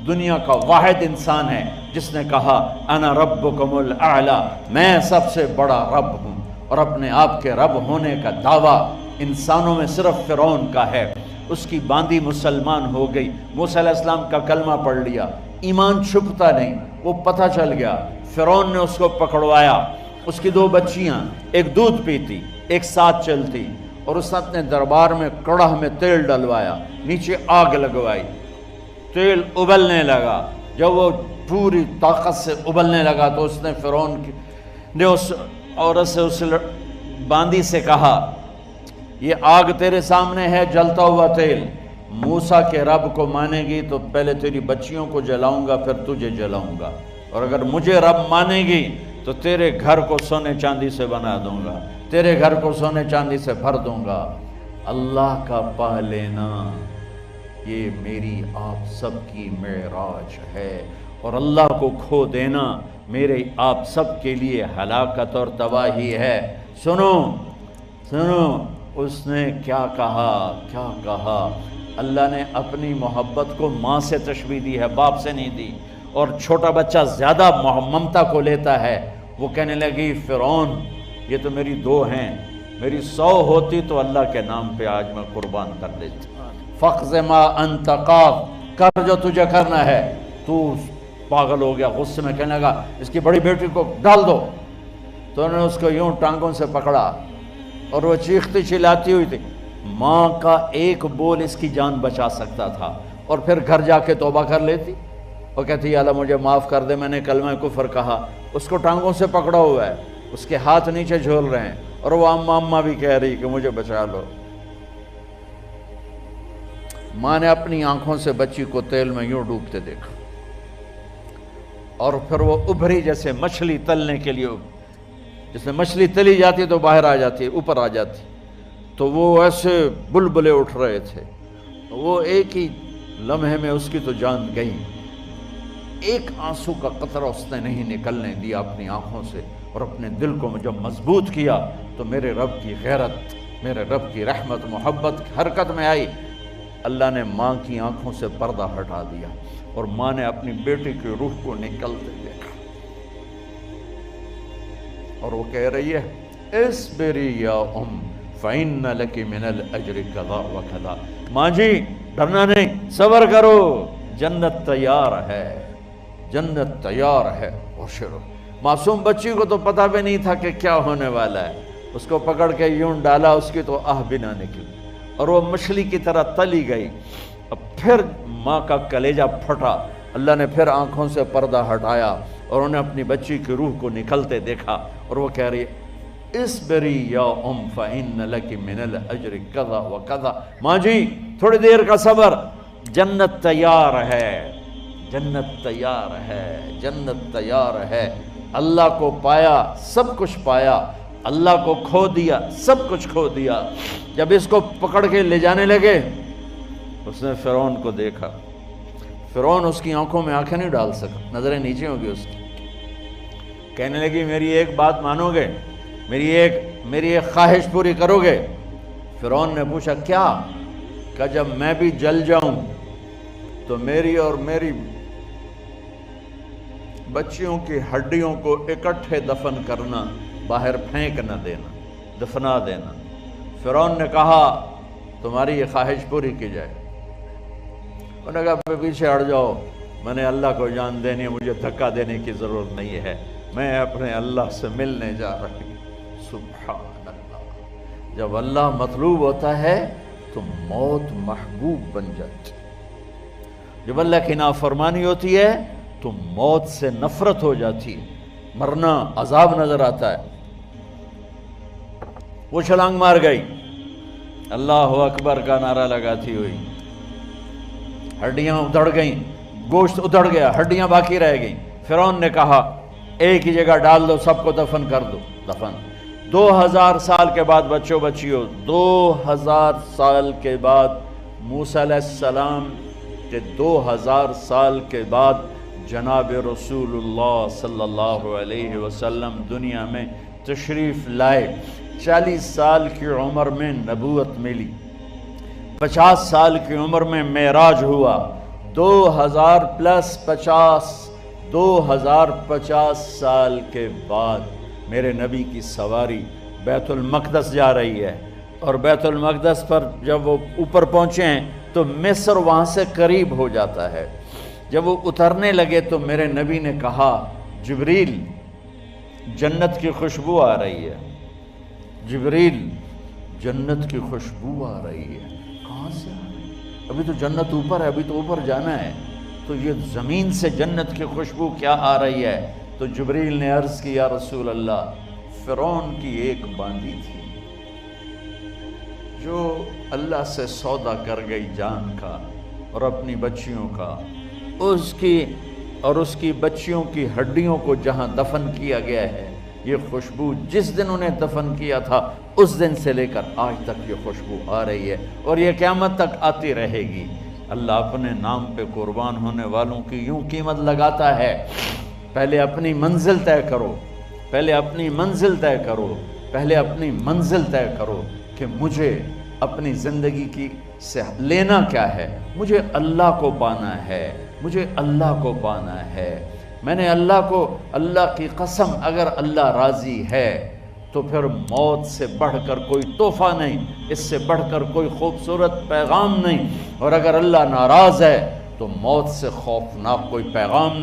دنیا کا واحد انسان ہے جس نے کہا انا ربکم الاعلی، میں سب سے بڑا رب ہوں، اور اپنے آپ کے رب ہونے کا دعویٰ انسانوں میں صرف فرعون کا ہے۔ اس کی باندی مسلمان ہو گئی، موسیٰ علیہ السلام کا کلمہ پڑھ لیا، ایمان چھپتا نہیں، وہ پتہ چل گیا۔ فرعون نے اس کو پکڑوایا، اس کی 2 بچیاں، ایک دودھ پیتی ایک ساتھ چلتی، اور اس نے اپنے دربار میں کڑاہ میں تیل ڈلوایا، نیچے آگ لگوائی، تیل ابلنے لگا۔ جب وہ پوری طاقت سے ابلنے لگا تو اس نے فرعون نے اس عورت سے، اس باندی سے کہا یہ آگ تیرے سامنے ہے، جلتا ہوا تیل، موسیٰ کے رب کو مانے گی تو پہلے تیری بچیوں کو جلاؤں گا پھر تجھے جلاؤں گا، اور اگر مجھے رب مانے گی تو تیرے گھر کو سونے چاندی سے بنا دوں گا، تیرے گھر کو سونے چاندی سے بھر دوں گا۔ اللہ کا پا لینا یہ میری آپ سب کی معراج ہے، اور اللہ کو کھو دینا میرے آپ سب کے لیے ہلاکت اور تباہی ہے۔ سنو سنو، اس نے کیا کہا؟ اللہ نے اپنی محبت کو ماں سے تشبیہ دی ہے، باپ سے نہیں دی، اور چھوٹا بچہ زیادہ ممتا کو لیتا ہے۔ وہ کہنے لگی فرعون یہ تو میری 2 ہیں، میری 100 ہوتی تو اللہ کے نام پہ آج میں قربان کر دیتی۔ فَقْضِ مَا أَنْتَ قَاضٍ، کر جو تجھے کرنا ہے۔ تو پاگل ہو گیا، غصے میں کہنے لگا اس کی بڑی بیٹی کو ڈال دو۔ تو انہوں نے اس کو یوں ٹانگوں سے پکڑا اور وہ چیختی چلاتی ہوئی تھی۔ ماں کا ایک بول اس کی جان بچا سکتا تھا، اور پھر گھر جا کے توبہ کر لیتی اور کہتی یا اللہ مجھے معاف کر دے، میں نے کلمہ کفر کہا۔ اس کو ٹانگوں سے پکڑا ہوا ہے، اس کے ہاتھ نیچے جھول رہے ہیں، اور وہ اماں بھی کہہ رہی کہ مجھے بچا لو۔ ماں نے اپنی آنکھوں سے بچی کو تیل میں یوں ڈوبتے دیکھا، اور پھر وہ ابھری جیسے مچھلی تلنے کے لیے، جس میں مچھلی تلی جاتی تو باہر آ جاتی، اوپر آ جاتی، تو وہ ایسے بلبلے اٹھ رہے تھے۔ وہ ایک ہی لمحے میں اس کی تو جان گئی، ایک آنسو کا قطرہ اس نے نہیں نکلنے دیا اپنی آنکھوں سے، اور اپنے دل کو جب مضبوط کیا تو میرے رب کی غیرت، میرے رب کی رحمت محبت حرکت میں آئی۔ اللہ نے ماں کی آنکھوں سے پردہ ہٹا دیا، اور ماں نے اپنی بیٹی کی روح کو نکلتے دیکھا، اور وہ کہہ رہی ہے اصبری یا ام فإن لک من الأجر کذا وکذا۔ ماں جی ڈرنا نہیں، صبر کرو، جنت تیار ہے، جنت تیار ہے۔ وشرو، معصوم بچی کو تو پتہ بھی نہیں تھا کہ کیا ہونے والا ہے، اس کو پکڑ کے یوں ڈالا، اس کی تو آہ بھی نہ نکلی، اور وہ مچھلی کی طرح تلی گئی۔ اب پھر ماں کا کلیجہ پھٹا، اللہ نے پھر آنکھوں سے پردہ ہٹایا، اور انہیں اپنی بچی کی روح کو نکلتے دیکھا، اور وہ کہہ رہی اصبری یا ام فإن لک من الأجر کذا وکذا۔ ماں جی تھوڑی دیر کا صبر، جنت تیار ہے، جنت تیار ہے، جنت تیار ہے۔ اللہ کو پایا سب کچھ پایا، اللہ کو کھو دیا سب کچھ کھو دیا۔ جب اس کو پکڑ کے لے جانے لگے، اس نے فرعون کو دیکھا، فرعون اس کی آنکھوں میں آنکھیں نہیں ڈال سکا، نظریں نیچے ہوں گی اس کی۔ کہنے لگی میری ایک بات مانو گے، میری ایک خواہش پوری کرو گے؟ فرعون نے پوچھا کیا؟ کہ جب میں بھی جل جاؤں تو میری اور میری بچیوں کی ہڈیوں کو اکٹھے دفن کرنا، باہر پھینک نہ دینا، دفنا دینا۔ فرعون نے کہا تمہاری یہ خواہش پوری کی جائے۔ انہوں نے کہا پیچھے ہٹ جاؤ، میں نے اللہ کو جان دینی ہے، مجھے دھکا دینے کی ضرورت نہیں ہے، میں اپنے اللہ سے ملنے جا رہی ہوں۔ سبحان اللہ، جب اللہ مطلوب ہوتا ہے تو موت محبوب بن جاتی، جب اللہ کی نافرمانی ہوتی ہے تو موت سے نفرت ہو جاتی ہے، مرنا عذاب نظر آتا ہے۔ وہ چھلانگ مار گئی، اللہ اکبر کا نعرہ لگاتی ہوئی، ہڈیاں ادھڑ گئیں، گوشت ادھڑ گیا، ہڈیاں باقی رہ گئیں۔ فرعون نے کہا ایک ہی جگہ ڈال دو، سب کو دفن کر دو۔ دفن 2000 سال کے بعد، بچوں بچیوں 2000 سال کے بعد، موسیٰ علیہ السلام کے 2000 سال کے بعد جناب رسول اللہ صلی اللہ علیہ وسلم دنیا میں تشریف لائے۔ 40 سال کی عمر میں نبوت ملی، 50 سال کی عمر میں معراج ہوا، 2050 سال کے بعد میرے نبی کی سواری بیت المقدس جا رہی ہے، اور بیت المقدس پر جب وہ اوپر پہنچے ہیں تو مصر وہاں سے قریب ہو جاتا ہے۔ جب وہ اترنے لگے تو میرے نبی نے کہا جبریل جنت کی خوشبو آ رہی ہے، جبریل جنت کی خوشبو آ رہی ہے۔ کہاں سے آ رہی ہے؟ ابھی تو جنت اوپر ہے، ابھی تو اوپر جانا ہے، تو یہ زمین سے جنت کی خوشبو کیا آ رہی ہے؟ تو جبریل نے عرض کی یا رسول اللہ فرعون کی ایک باندی تھی جو اللہ سے سودا کر گئی جان کا اور اپنی بچیوں کا، اس کی بچیوں کی ہڈیوں کو جہاں دفن کیا گیا ہے، یہ خوشبو جس دن انہیں دفن کیا تھا اس دن سے لے کر آج تک یہ خوشبو آ رہی ہے اور یہ قیامت تک آتی رہے گی۔ اللہ اپنے نام پہ قربان ہونے والوں کی یوں قیمت لگاتا ہے، پہلے اپنی منزل طے کرو، پہلے اپنی منزل طے کرو، پہلے اپنی منزل طے کرو کہ مجھے اپنی زندگی کی سے لینا کیا ہے۔ مجھے اللہ کو پانا ہے، مجھے اللہ کو پانا ہے۔ میں نے اللہ کی قسم اگر اللہ راضی ہے تو پھر موت سے بڑھ کر کوئی تحفہ نہیں، اس سے بڑھ کر کوئی خوبصورت پیغام نہیں، اور اگر اللہ ناراض ہے تو موت سے خوفناک کوئی پیغام نہیں۔